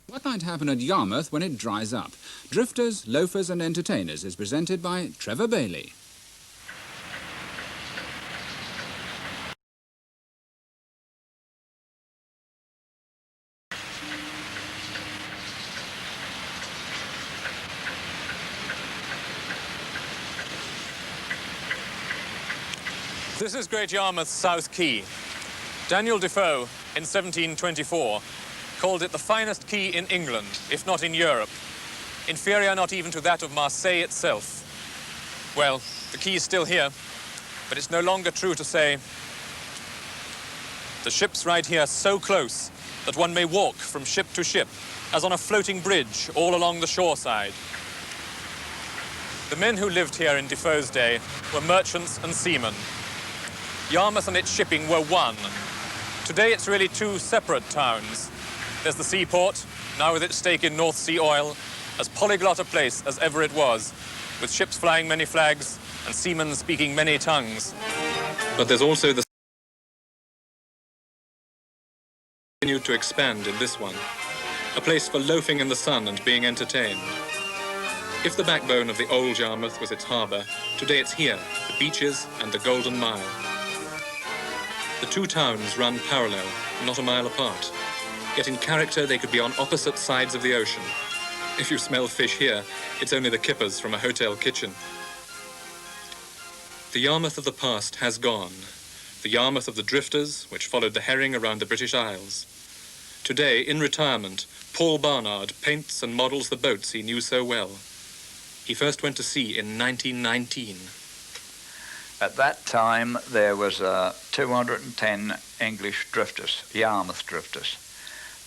What might happen at Yarmouth when it dries up? Drifters, Loafers and Entertainers is presented by Trevor Bailey. This is Great Yarmouth's South Quay. Daniel Defoe, in 1724, called it the finest quay in England, if not in Europe, inferior not even to that of Marseille itself. Well, the quay is still here, but it's no longer true to say the ships ride here so close that one may walk from ship to ship, as on a floating bridge all along the shoreside. The men who lived here in Defoe's day were merchants and seamen. Yarmouth and its shipping were one. Today it's really two separate towns. There's the seaport, now with its stake in North Sea oil, as polyglot a place as ever it was, with ships flying many flags and seamen speaking many tongues. But there's also the continued to expand in this one, a place for loafing in the sun and being entertained. If the backbone of the old Yarmouth was its harbour, today it's here, the beaches and the Golden Mile. The two towns run parallel, not a mile apart. Yet in character, they could be on opposite sides of the ocean. If you smell fish here, it's only the kippers from a hotel kitchen. The Yarmouth of the past has gone. The Yarmouth of the drifters, which followed the herring around the British Isles. Today, in retirement, Paul Barnard paints and models the boats he knew so well. He first went to sea in 1919. At that time, there was 210 English drifters, Yarmouth drifters,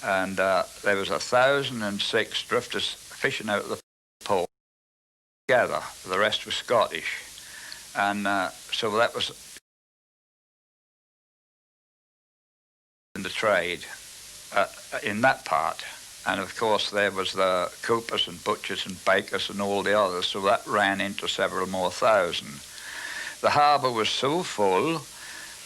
and there was 1,006 drifters fishing out of the port together. The rest was Scottish, and so that was in the trade in that part. And of course, there was the coopers and butchers and bakers and all the others, so that ran into several more thousand. The harbour was so full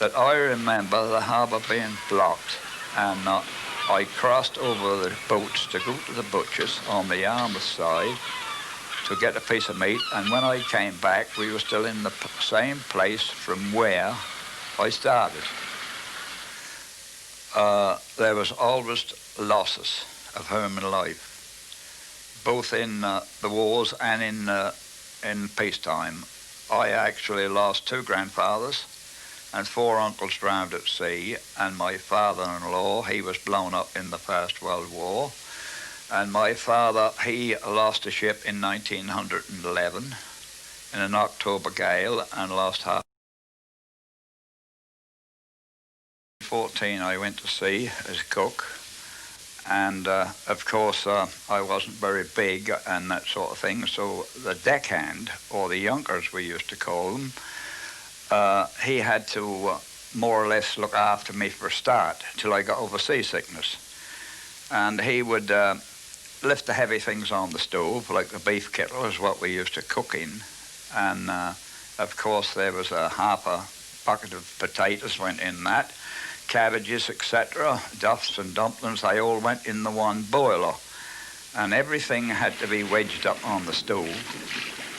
that I remember the harbour being blocked, and I crossed over the boats to go to the butchers on the Yarmouth side to get a piece of meat, and when I came back we were still in the same place from where I started. There was always losses of human life, both in the wars and in peacetime. I actually lost 2 grandfathers and 4 uncles drowned at sea, and my father-in-law, he was blown up in the First World War, and my father, he lost a ship in 1911 in an October gale and lost half. In 14 I went to sea as cook, and of course I wasn't very big and that sort of thing, so the deckhand, or the yunkers we used to call them, he had to more or less look after me for a start till I got over seasickness. And he would lift the heavy things on the stove, like the beef kettle is what we used to cook in, and of course there was a half a bucket of potatoes went in that, cabbages, etc., duffs and dumplings, they all went in the one boiler, and everything had to be wedged up on the stove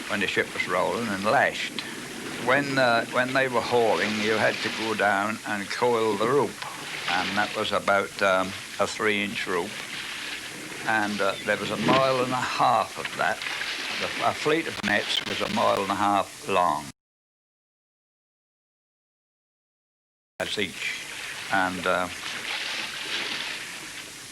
when the ship was rolling and lashed. When they were hauling, you had to go down and coil the rope, and that was about a 3-inch rope, and there was 1.5 miles of that. A fleet of nets was 1.5 miles long. That's each. And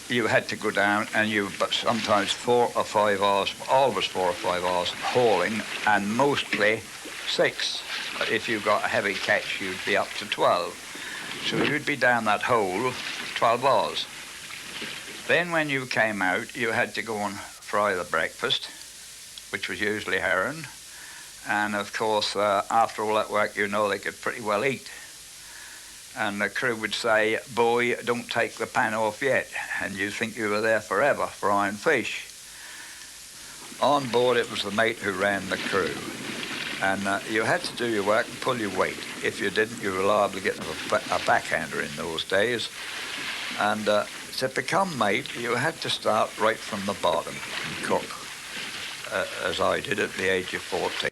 you had to go down, and but sometimes 4 or 5 hours, always 4 or 5 hours hauling, and mostly 6. If you got a heavy catch, you'd be up to 12. So you'd be down that hole 12 hours. Then when you came out, you had to go and fry the breakfast, which was usually herring. And of course, after all that work, you know they could pretty well eat. And the crew would say, "Boy, don't take the pan off yet," and you think you were there forever frying fish. On board, it was the mate who ran the crew, and you had to do your work and pull your weight. If you didn't, you were liable to get a backhander in those days. And to become mate, you had to start right from the bottom and cook, as I did at the age of 14.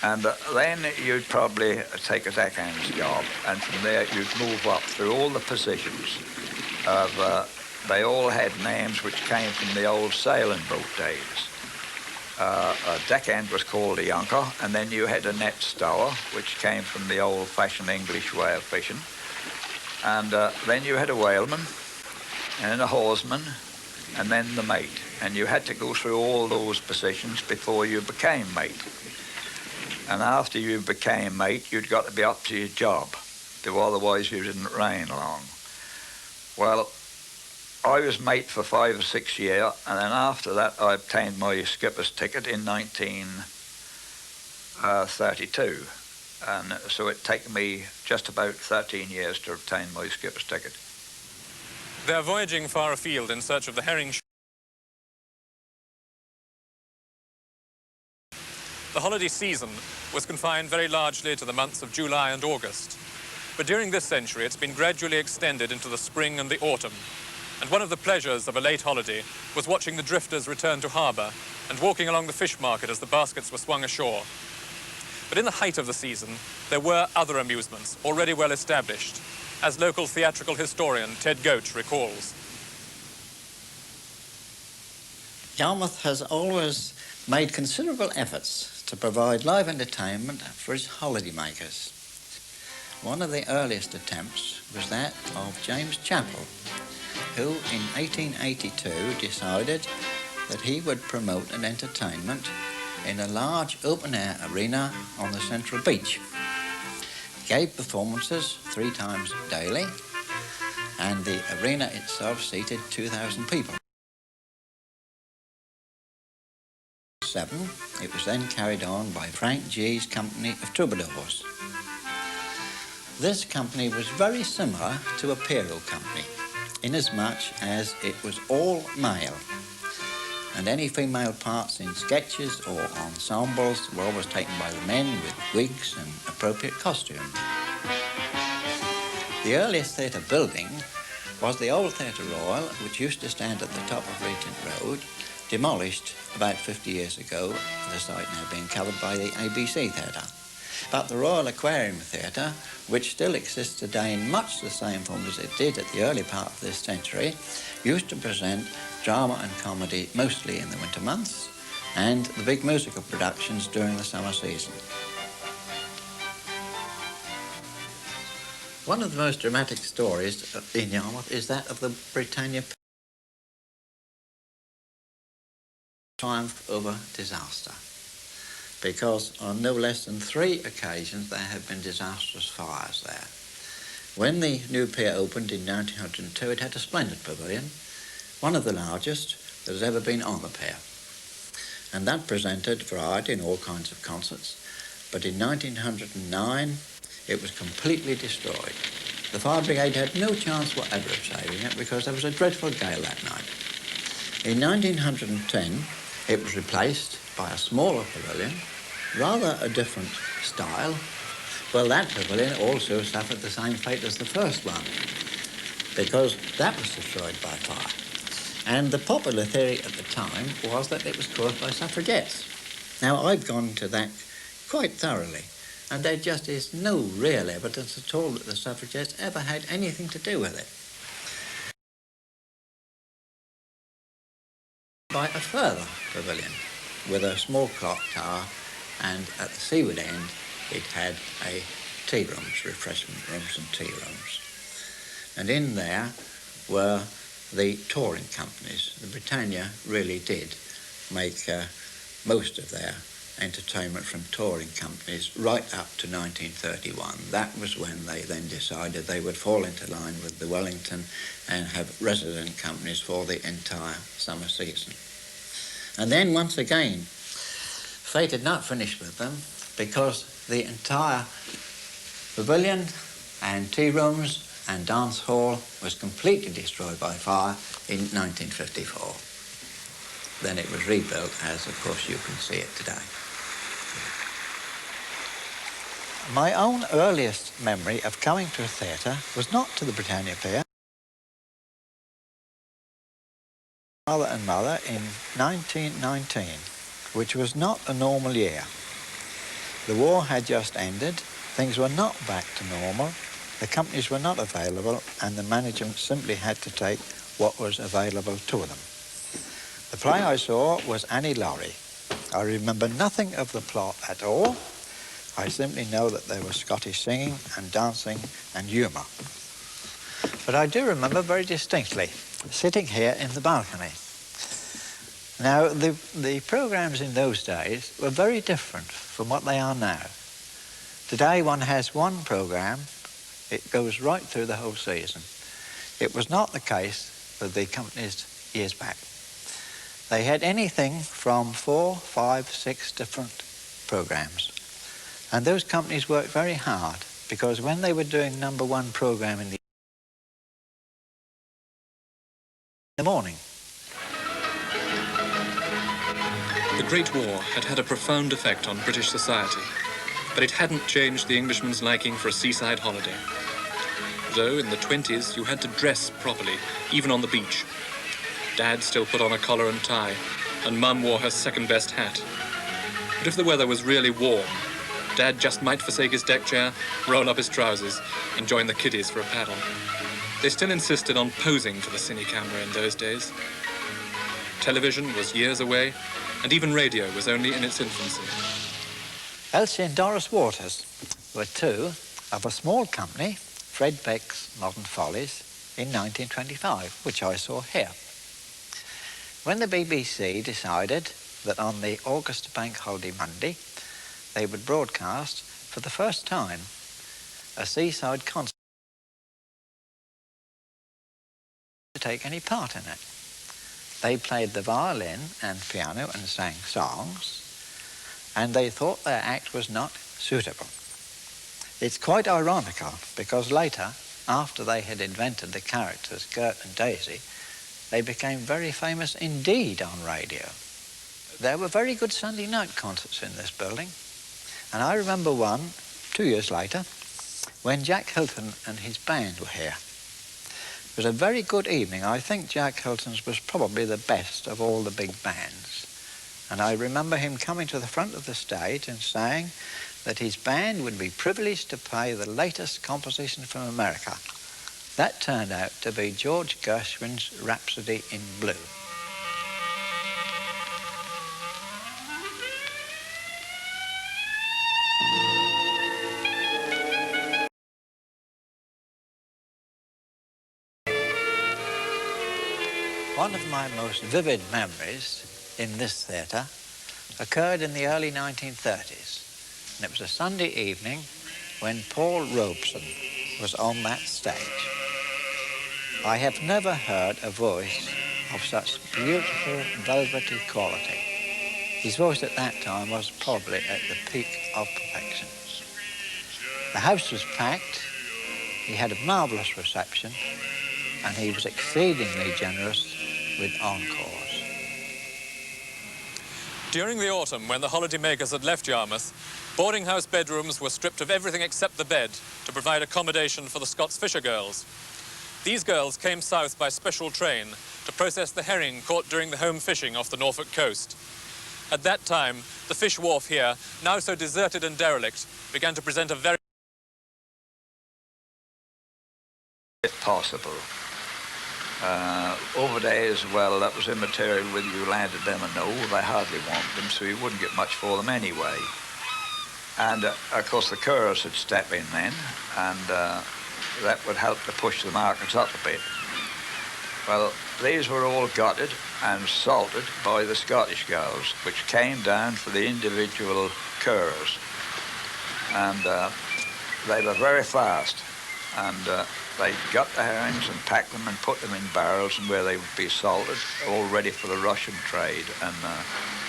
And then you'd probably take a deckhand's job, and from there you'd move up through all the positions of, they all had names which came from the old sailing boat days. A deckhand was called a yunker, and then you had a net stower, which came from the old-fashioned English way of fishing. And then you had a whaleman, and then a hawseman, and then the mate. And you had to go through all those positions before you became mate. And after you became mate, you'd got to be up to your job, otherwise you didn't reign long. Well, I was mate for 5 or 6 years, and then after that I obtained my skipper's ticket in 1932. And so it took me just about 13 years to obtain my skipper's ticket. They're voyaging far afield in search of the herring. The holiday season was confined very largely to the months of July and August. But during this century, it's been gradually extended into the spring and the autumn. And one of the pleasures of a late holiday was watching the drifters return to harbour and walking along the fish market as the baskets were swung ashore. But in the height of the season, there were other amusements already well established, as local theatrical historian Ted Goach recalls. Yarmouth has always made considerable efforts to provide live entertainment for its holidaymakers. One of the earliest attempts was that of James Chappell, who in 1882 decided that he would promote an entertainment in a large open-air arena on the central beach. He gave performances 3 times daily, and the arena itself seated 2,000 people. It was then carried on by Frank G.'s company of troubadours. This company was very similar to a Pierrot company, inasmuch as it was all male, and any female parts in sketches or ensembles were always taken by the men with wigs and appropriate costume. The earliest theatre building was the old Theatre Royal, which used to stand at the top of Regent Road, demolished about 50 years ago, the site now being covered by the ABC Theatre. But the Royal Aquarium Theatre, which still exists today in much the same form as it did at the early part of this century, used to present drama and comedy mostly in the winter months, and the big musical productions during the summer season. One of the most dramatic stories in Yarmouth is that of the Britannia triumph over disaster, because on no less than 3 occasions there have been disastrous fires there. When the new pier opened in 1902, it had a splendid pavilion, one of the largest that has ever been on the pier, and that presented variety in all kinds of concerts. But in 1909 it was completely destroyed. The fire brigade had no chance whatever of saving it because there was a dreadful gale that night. In 1910 it was replaced by a smaller pavilion, rather a different style. Well, that pavilion also suffered the same fate as the first one, because that was destroyed by fire. And the popular theory at the time was that it was caused by suffragettes. Now, I've gone to that quite thoroughly, and there just is no real evidence at all that the suffragettes ever had anything to do with it. By a further pavilion with a small clock tower, and at the seaward end it had a tea rooms, refreshment rooms and tea rooms. And in there were the touring companies. The Britannia really did make most of their entertainment from touring companies right up to 1931. That was when they then decided they would fall into line with the Wellington and have resident companies for the entire summer season. And then once again, fate had not finished with them, because the entire pavilion and tea rooms and dance hall was completely destroyed by fire in 1954. Then it was rebuilt, as of course you can see it today. My own earliest memory of coming to a theatre was not to the Britannia Pier. Father and mother in 1919, which was not a normal year. The war had just ended, things were not back to normal, the companies were not available, and the management simply had to take what was available to them. The play I saw was Annie Laurie. I remember nothing of the plot at all. I simply know that there was Scottish singing and dancing and humour. But I do remember very distinctly sitting here in the balcony. Now, the programmes in those days were very different from what they are now. Today one has one programme, it goes right through the whole season. It was not the case with the companies years back. They had anything from 4, 5, 6 different programmes. And those companies worked very hard because when they were doing #1 programme in the morning. The Great War had had a profound effect on British society, but it hadn't changed the Englishman's liking for a seaside holiday. Though in the 20s you had to dress properly, even on the beach. Dad still put on a collar and tie, and Mum wore her second-best hat. But if the weather was really warm, Dad just might forsake his deck chair, roll up his trousers, and join the kiddies for a paddle. They still insisted on posing for the cine camera in those days. Television was years away, and even radio was only in its infancy. Elsie and Doris Waters were two of a small company, Fred Beck's Modern Follies, in 1925, which I saw here. When the BBC decided that on the August Bank Holiday Monday, they would broadcast, for the first time, a seaside concert to take any part in it. They played the violin and piano and sang songs, and they thought their act was not suitable. It's quite ironical because later, after they had invented the characters Gert and Daisy, they became very famous indeed on radio. There were very good Sunday night concerts in this building, and I remember one 2 years later when Jack Hilton and his band were here. It was a very good evening. I think Jack Hilton's was probably the best of all the big bands. And I remember him coming to the front of the stage and saying that his band would be privileged to play the latest composition from America. That turned out to be George Gershwin's Rhapsody in Blue. One of my most vivid memories in this theatre occurred in the early 1930s. And it was a Sunday evening when Paul Robeson was on that stage. I have never heard a voice of such beautiful, velvety quality. His voice at that time was probably at the peak of perfection. The house was packed, he had a marvellous reception, and he was exceedingly generous with encores. During the autumn, when the holidaymakers had left Yarmouth, boarding house bedrooms were stripped of everything except the bed to provide accommodation for the Scots fisher girls. These girls came south by special train to process the herring caught during the home fishing off the Norfolk coast. At that time, the fish wharf here, now so deserted and derelict, began to present a very... If possible. Over days, well, that was immaterial whether you landed them or no. They hardly want them, so you wouldn't get much for them anyway. And, of course, the curers would step in then, and that would help to push the markets up a bit. Well, these were all gutted and salted by the Scottish girls, which came down for the individual curers. And they were very fast, and they gut the herrings and pack them and put them in barrels and where they would be salted, all ready for the Russian trade and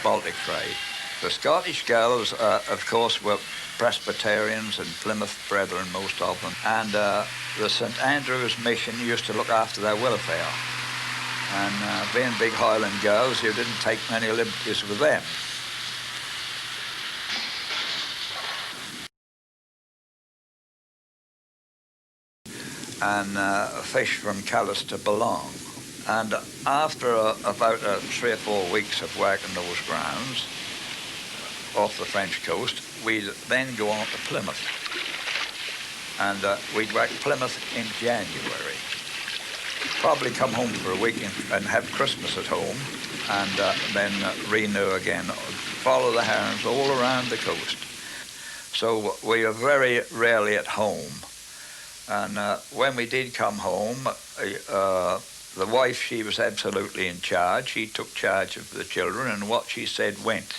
Baltic trade. The Scottish girls, of course, were Presbyterians and Plymouth Brethren, most of them, and the St. Andrew's Mission used to look after their welfare. And being big Highland girls, you didn't take many liberties with them. and fish from Calais to Boulogne. And after about 3 or 4 weeks of working those grounds off the French coast, we'd then go on to Plymouth. And we'd work Plymouth in January. Probably come home for a week and have Christmas at home, and then renew again. Follow the herons all around the coast. So we were very rarely at home. And when we did come home, the wife, she was absolutely in charge. She took charge of the children, and what she said went.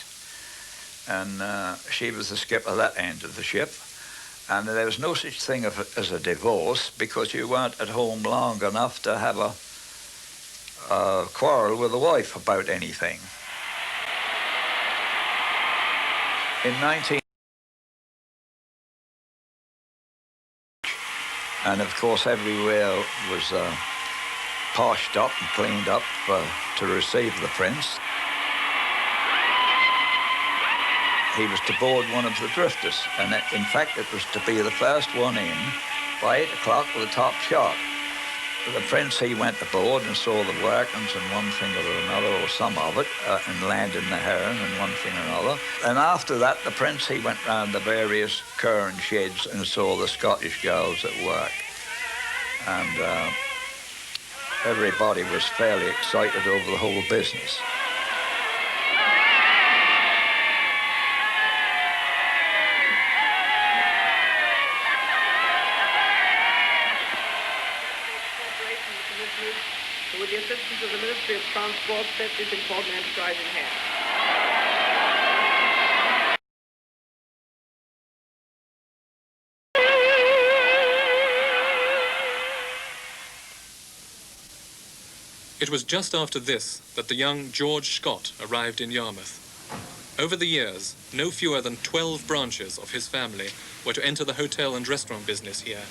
And she was the skipper that end of the ship. And there was no such thing as a divorce, because you weren't at home long enough to have a quarrel with the wife about anything. In 19... And of course everywhere was poshed up and cleaned up to receive the prince. He was to board one of the drifters, and in fact it was to be the first one in by 8 o'clock with a top shot. The prince, he went aboard and saw the workings and one thing or another, or some of it, and landing the heron and one thing or another. And after that, the prince, he went round the various current sheds and saw the Scottish girls at work. And everybody was fairly excited over the whole business. With the assistance of the Ministry of Transport, set this important enterprise in hand. It was just after this that the young George Scott arrived in Yarmouth. Over the years, no fewer than 12 branches of his family were to enter the hotel and restaurant business here,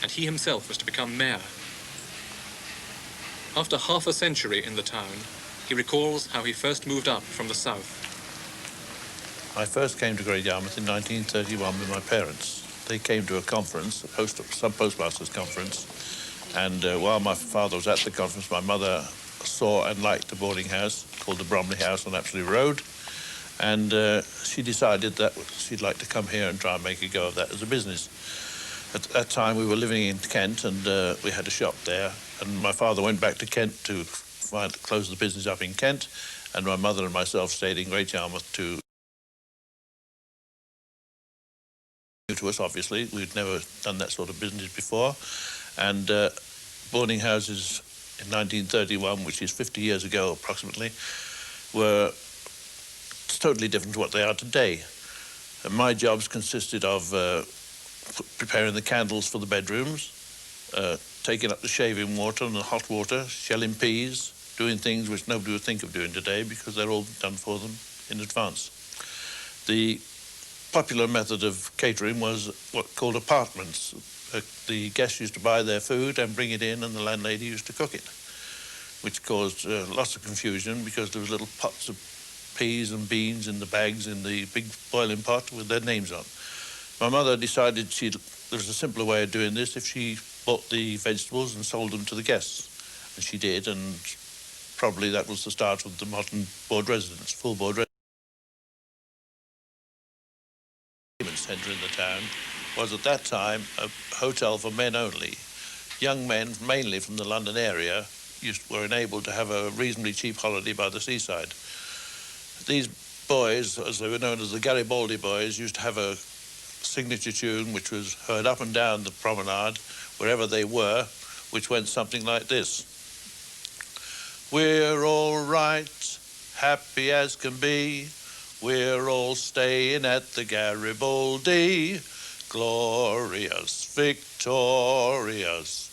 and he himself was to become mayor. After half a century in the town, he recalls how he first moved up from the south. I first came to Great Yarmouth in 1931 with my parents. They came to a conference, some postmasters conference, and while my father was at the conference, my mother saw and liked a boarding house called the Bromley House on Apsley Road, and she decided that she'd like to come here and try and make a go of that as a business. At that time, we were living in Kent, and we had a shop there. And my father went back to Kent to close the business up in Kent, and my mother and myself stayed in Great Yarmouth to us, obviously. We'd never done that sort of business before. And boarding houses in 1931, which is 50 years ago approximately, were totally different to what they are today. And my jobs consisted of preparing the candles for the bedrooms, taking up the shaving water and the hot water, shelling peas, doing things which nobody would think of doing today because they're all done for them in advance. The popular method of catering was what called apartments. The guests used to buy their food and bring it in, and the landlady used to cook it, which caused lots of confusion because there was little pots of peas and beans in the bags in the big boiling pot with their names on. My mother decided there was a simpler way of doing this if she bought the vegetables and sold them to the guests. And she did, and probably that was the start of the modern board residence, full board residence. Centre in the town was at that time a hotel for men only. Young men, mainly from the London area, were enabled to have a reasonably cheap holiday by the seaside. These boys, as they were known as the Garibaldi boys, used to have a signature tune which was heard up and down the promenade wherever they were, which went something like this. We're all right, happy as can be, we're all staying at the Garibaldi, glorious, victorious,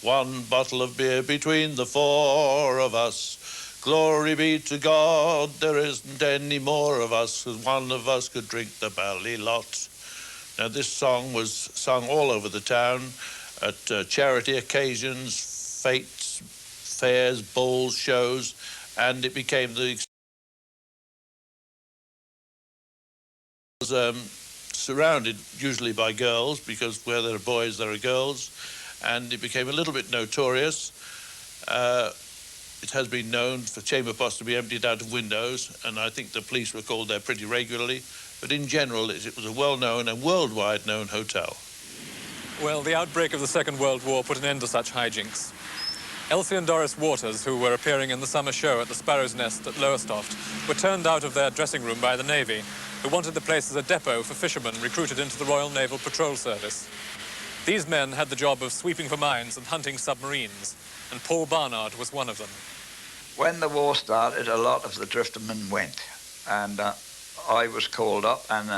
one bottle of beer between the four of us. Glory be to God, there isn't any more of us, 'cause one of us could drink the bally lot. Now, this song was sung all over the town at charity occasions, fetes, fairs, balls, shows, and it became surrounded usually by girls, because where there are boys, there are girls, and it became a little bit notorious. It has been known for chamber pots to be emptied out of windows, and I think the police were called there pretty regularly. But in general, it was a well-known and worldwide known hotel. Well, the outbreak of the Second World War put an end to such hijinks. Elsie and Doris Waters, who were appearing in the summer show at the Sparrow's Nest at Lowestoft, were turned out of their dressing room by the Navy, who wanted the place as a depot for fishermen recruited into the Royal Naval Patrol Service. These men had the job of sweeping for mines and hunting submarines, and Paul Barnard was one of them. When the war started, a lot of the driftermen went, and I was called up and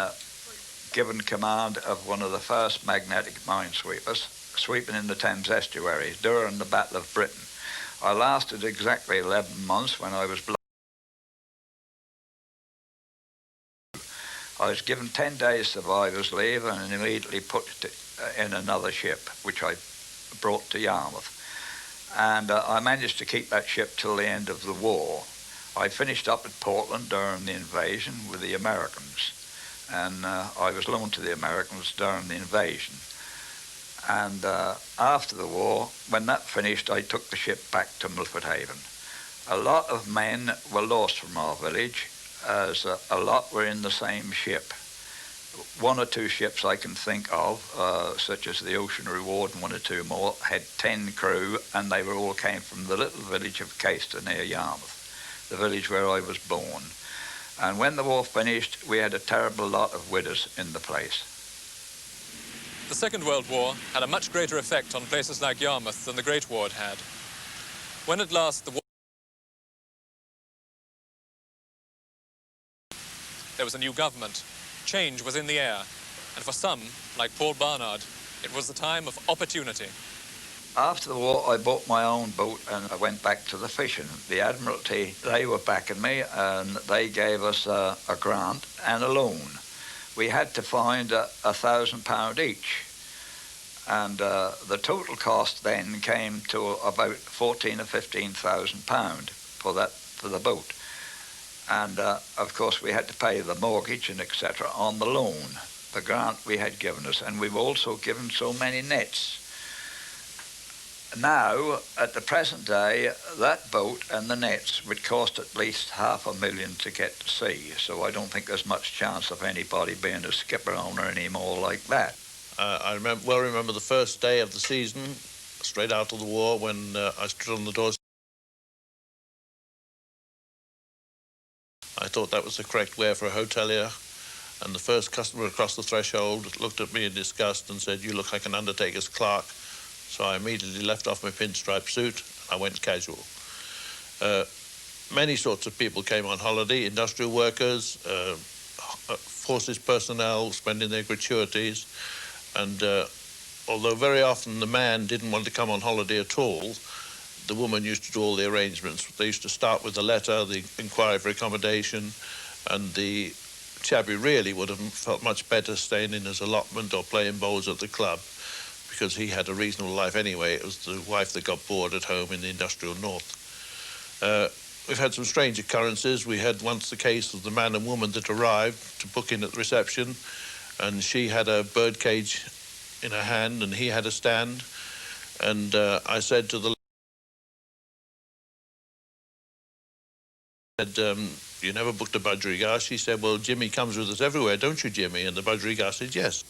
given command of one of the first magnetic minesweepers, sweeping in the Thames estuary during the Battle of Britain. I lasted exactly 11 months when I was I was given 10 days survivor's leave and immediately put in another ship, which I brought to Yarmouth. And I managed to keep that ship till the end of the war. I finished up at Portland during the invasion with the Americans, and I was loaned to the Americans during the invasion. And after the war, when that finished, I took the ship back to Milford Haven. A lot of men were lost from our village, as a lot were in the same ship. One or two ships I can think of, such as the Ocean Reward and one or two more, had 10 crew, and they all came from the little village of Caister near Yarmouth, the village where I was born. And when the war finished, we had a terrible lot of widows in the place. The Second World War had a much greater effect on places like Yarmouth than the Great War had. When at last the war, there was a new government. Change was in the air, and for some, like Paul Barnard, it was the time of opportunity. After the war, I bought my own boat and I went back to the fishing. The Admiralty, they were backing me, and they gave us a grant and a loan. We had to find £1,000 each, and the total cost then came to about £14,000 or £15,000 for the boat. And of course we had to pay the mortgage and etc. on the loan, the grant we had given us, and we've also given so many nets. Now, at the present day, that boat and the nets would cost at least £500,000 to get to sea, so I don't think there's much chance of anybody being a skipper owner anymore like that. I remember the first day of the season, straight out of the war, when I stood on the doors. I thought that was the correct way for a hotelier, and the first customer across the threshold looked at me in disgust and said, "You look like an undertaker's clerk." So I immediately left off my pinstripe suit. I went casual. Many sorts of people came on holiday: industrial workers, forces personnel spending their gratuities, and although very often the man didn't want to come on holiday at all, the woman used to do all the arrangements. They used to start with the letter, the inquiry for accommodation, and the chabby really would have felt much better staying in his allotment or playing bowls at the club, because he had a reasonable life anyway. It was the wife that got bored at home in the industrial north. We've had some strange occurrences. We had once the case of the man and woman that arrived to book in at the reception, and she had a birdcage in her hand and he had a stand, and I said to the "You never booked a budgerigar?" She said, "Well, Jimmy comes with us everywhere, don't you, Jimmy?" And the budgerigar said, "Yes."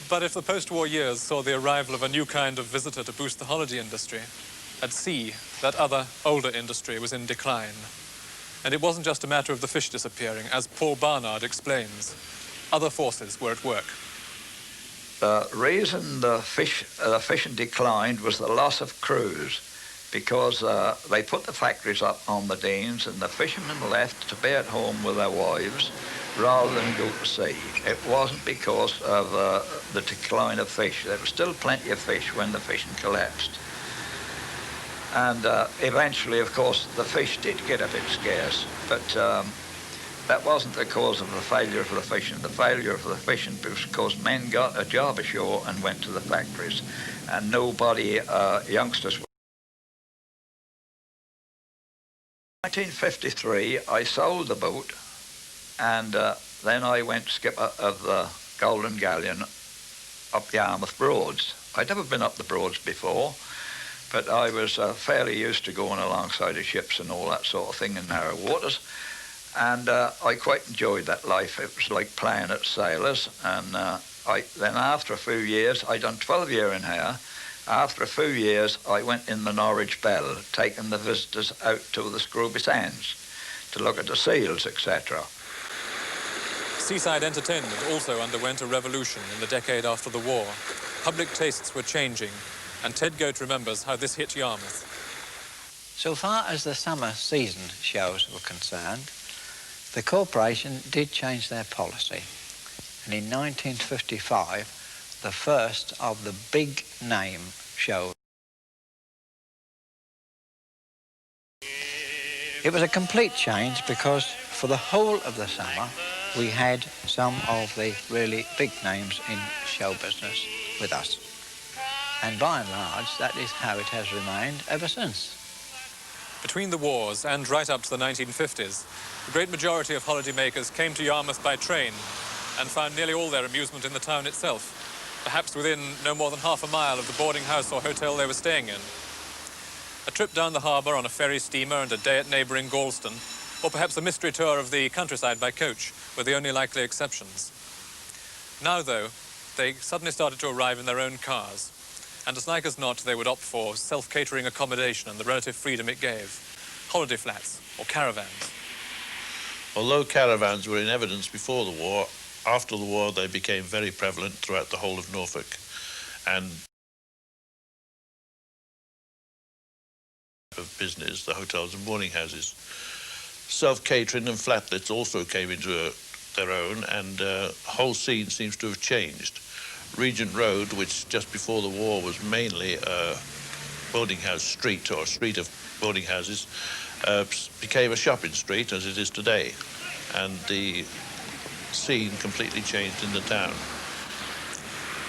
But if the post-war years saw the arrival of a new kind of visitor to boost the holiday industry, at sea, that other, older industry was in decline. And it wasn't just a matter of the fish disappearing. As Paul Barnard explains, other forces were at work. The reason the fishing declined was the loss of crews, because they put the factories up on the Deans and the fishermen left to be at home with their wives rather than go to sea. It wasn't because of the decline of fish. There was still plenty of fish when the fishing collapsed. And eventually, of course, the fish did get a bit scarce, but that wasn't the cause of the failure of the fishing. The failure of the fishing was because men got a job ashore and went to the factories, and nobody, youngsters. In 1953, I sold the boat, and then I went skipper of the Golden Galleon up Yarmouth Broads. I'd never been up the Broads before, but I was fairly used to going alongside of ships and all that sort of thing in narrow waters. And I quite enjoyed that life. It was like playing at sailors. And then after a few years, I'd done 12 years in here. After a few years, I went in the Norwich Bell, taking the visitors out to the Scrooby Sands to look at the seals, etc. Seaside entertainment also underwent a revolution in the decade after the war. Public tastes were changing, and Ted Goat remembers how this hit Yarmouth. So far as the summer season shows were concerned, the corporation did change their policy. And in 1955, the first of the big name shows. It was a complete change because for the whole of the summer, we had some of the really big names in show business with us. And by and large, that is how it has remained ever since. Between the wars and right up to the 1950s, the great majority of holidaymakers came to Yarmouth by train and found nearly all their amusement in the town itself, perhaps within no more than half a mile of the boarding house or hotel they were staying in. A trip down the harbour on a ferry steamer and a day at neighbouring Galston, or perhaps a mystery tour of the countryside by coach, were the only likely exceptions. Now, though, they suddenly started to arrive in their own cars, and as like as not, they would opt for self-catering accommodation and the relative freedom it gave. Holiday flats or caravans. Although caravans were in evidence before the war, after the war they became very prevalent throughout the whole of Norfolk. And of business, the hotels and boarding houses. Self-catering and flatlets also came into their own, and the whole scene seems to have changed. Regent Road, which just before the war was mainly a boarding house street or a street of boarding houses, became a shopping street as it is today, and the scene completely changed in the town.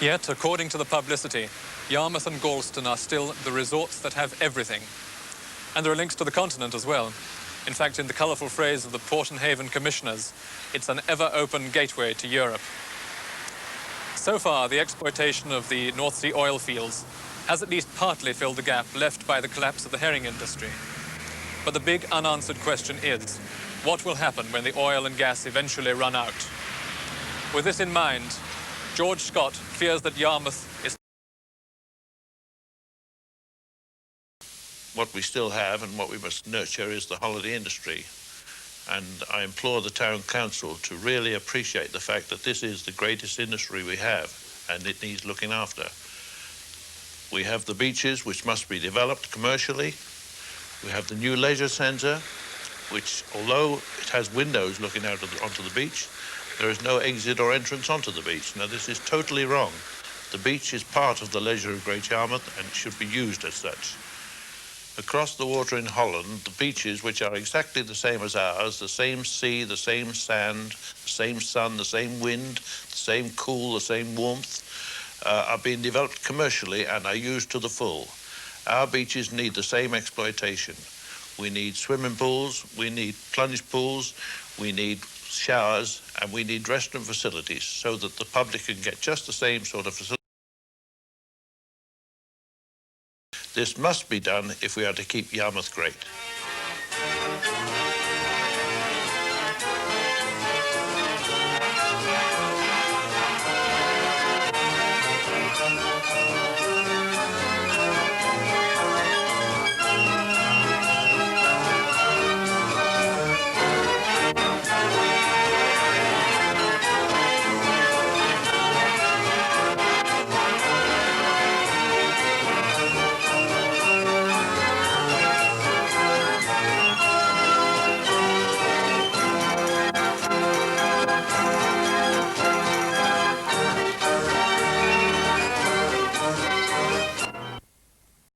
Yet, according to the publicity, Yarmouth and Galston are still the resorts that have everything. And there are links to the continent as well. In fact, in the colourful phrase of the Port and Haven Commissioners, it's an ever-open gateway to Europe. So far, the exploitation of the North Sea oil fields has at least partly filled the gap left by the collapse of the herring industry. But the big unanswered question is, what will happen when the oil and gas eventually run out? With this in mind, George Scott fears that Yarmouth is... What we still have and what we must nurture is the holiday industry. And I implore the town council to really appreciate the fact that this is the greatest industry we have, and it needs looking after. We have the beaches, which must be developed commercially. We have the new leisure centre, which, although it has windows looking out onto the beach, there is no exit or entrance onto the beach. Now, this is totally wrong. The beach is part of the leisure of Great Yarmouth and should be used as such. Across the water in Holland, the beaches, which are exactly the same as ours, the same sea, the same sand, the same sun, the same wind, the same cool, the same warmth, are being developed commercially and are used to the full. Our beaches need the same exploitation. We need swimming pools, we need plunge pools, we need showers, and we need restaurant facilities so that the public can get just the same sort of facilities. This must be done if we are to keep Yarmouth great.